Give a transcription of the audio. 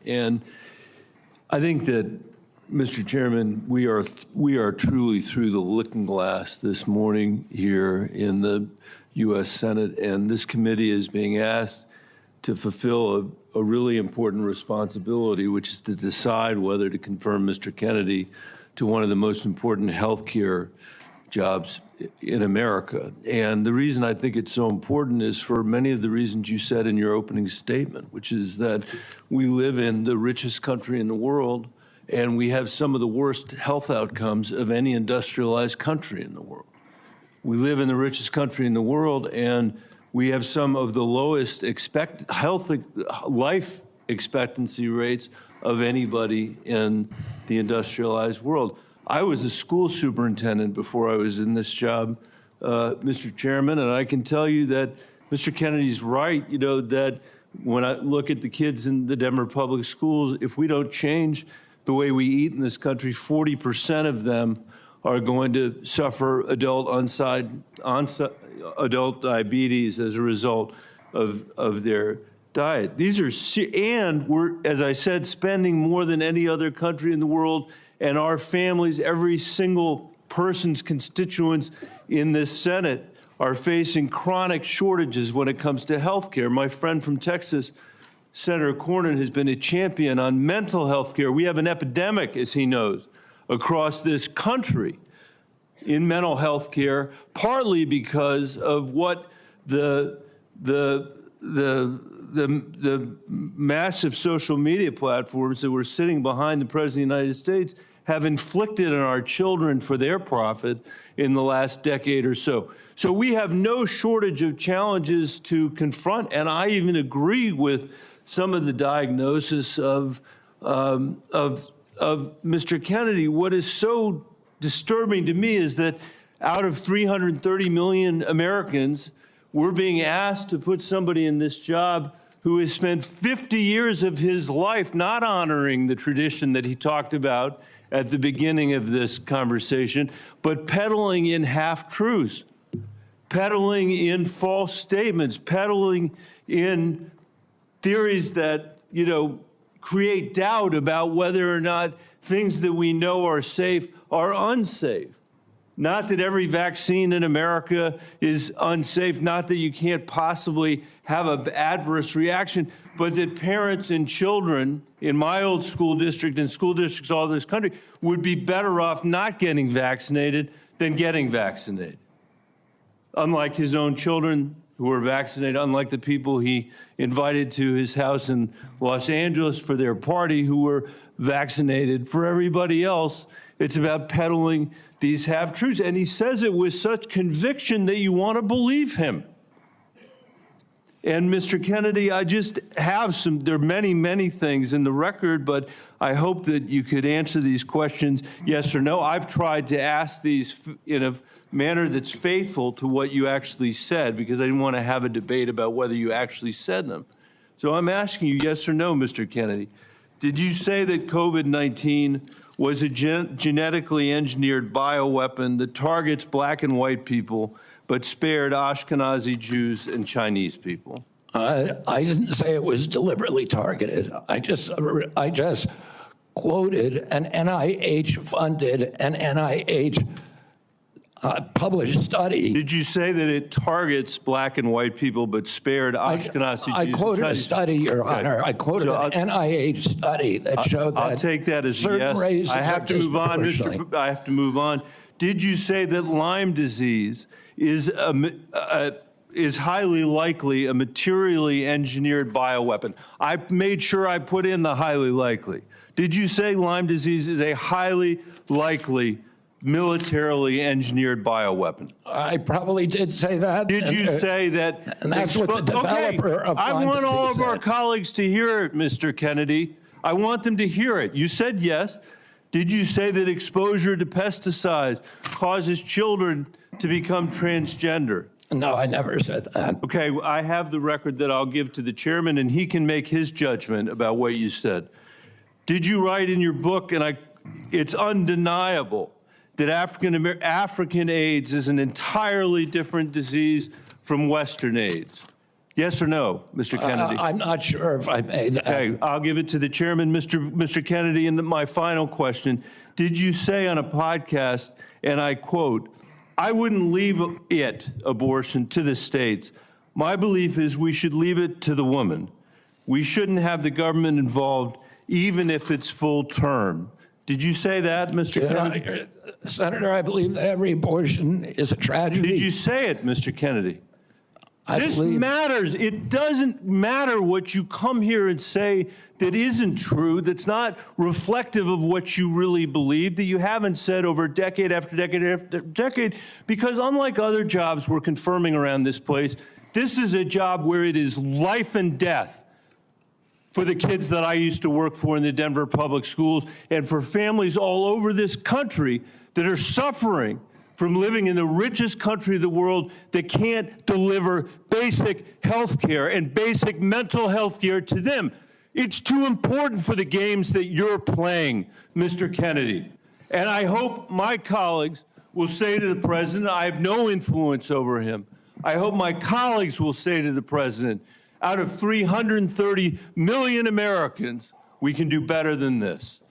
And I think that, Mr. Chairman, we are truly through the looking glass this morning here in the U.S. Senate, and this committee is being asked to fulfill a really important responsibility, which is to decide whether to confirm Mr. Kennedy to one of the most important health care jobs in America. And the reason I think it's so important is for many of the reasons you said in your opening statement, which is that we live in the richest country in the world, and we have some of the worst health outcomes of any industrialized country in the world. We live in the richest country in the world, and we have some of the lowest life expectancy rates of anybody in the industrialized world. I was a school superintendent before I was in this job, Mr. Chairman, and I can tell you that Mr. Kennedy's right, that when I look at the kids in the Denver public schools, if we don't change the way we eat in this country, 40% of them are going to suffer adult diabetes as a result of their diet. And we're, as I said, spending more than any other country in the world, and our families, every single person's constituents in this Senate are facing chronic shortages when it comes to health care. My friend from Texas, Senator Cornyn, has been a champion on mental health care. We have an epidemic, as he knows, across this country in mental health care, partly because of what the massive social media platforms that were sitting behind the President of the United States have inflicted on our children for their profit in the last decade or so. So we have no shortage of challenges to confront, and I even agree with some of the diagnosis of Mr. Kennedy. What is so disturbing to me is that out of 330 million Americans, we're being asked to put somebody in this job who has spent 50 years of his life not honoring the tradition that he talked about at the beginning of this conversation, but peddling in half-truths, peddling in false statements, peddling in theories that, create doubt about whether or not things that we know are safe are unsafe. Not that every vaccine in America is unsafe, not that you can't possibly have an adverse reaction, but that parents and children in my old school district and school districts all over this country would be better off not getting vaccinated than getting vaccinated. Unlike his own children who were vaccinated, unlike the people he invited to his house in Los Angeles for their party who were vaccinated. For everybody else, it's about peddling these half-truths. And he says it with such conviction that you want to believe him. And Mr. Kennedy, I just have there are many, many things in the record, but I hope that you could answer these questions yes or no. I've tried to ask these in a manner that's faithful to what you actually said, because I didn't want to have a debate about whether you actually said them. So I'm asking you yes or no, Mr. Kennedy. Did you say that COVID-19 was a genetically engineered bioweapon that targets black and white people, but spared Ashkenazi Jews and Chinese people? I didn't say it was deliberately targeted. I just quoted an NIH-funded and NIH published study. Did you say that it targets black and white people but spared Ashkenazi Jews? I quoted a study, Your Honor. I quoted an NIH study that showed that I'll take that as a yes. I have to move on, I have to move on. Did you say that Lyme disease is highly likely a materially engineered bioweapon? I made sure I put in the highly likely. Did you say Lyme disease is a highly likely militarily engineered bioweapon? I probably did say that. Did you say that? And that's what the developer of Lyme I want all of said. our colleagues to hear it, Mr. Kennedy. I want them to hear it. You said yes. Did you say that exposure to pesticides causes children to become transgender? No, I never said that. Okay, I have the record that I'll give to the chairman, and he can make his judgment about what you said. Did you write in your book, and it's undeniable, that African AIDS is an entirely different disease from Western AIDS? Yes or no, Mr. Kennedy? I'm not sure if I made that. Okay, I'll give it to the chairman, Mr. Kennedy. And my final question, did you say on a podcast, and I quote, "I wouldn't leave abortion, to the states. My belief is we should leave it to the woman. We shouldn't have the government involved, even if it's full term." Did you say that, Mr. Kennedy? Senator, I believe that every abortion is a tragedy. Did you say it, Mr. Kennedy? This believe- matters. It doesn't matter what you come here and say that isn't true, that's not reflective of what you really believe, that you haven't said over decade after decade after decade, because unlike other jobs we're confirming around this place, this is a job where it is life and death for the kids that I used to work for in the Denver public schools and for families all over this country that are suffering from living in the richest country of the world that can't deliver basic health care and basic mental health care to them. It's too important for the games that you're playing, Mr. Kennedy. And I hope my colleagues will say to the president, I have no influence over him. I hope my colleagues will say to the president, out of 330 million Americans, we can do better than this.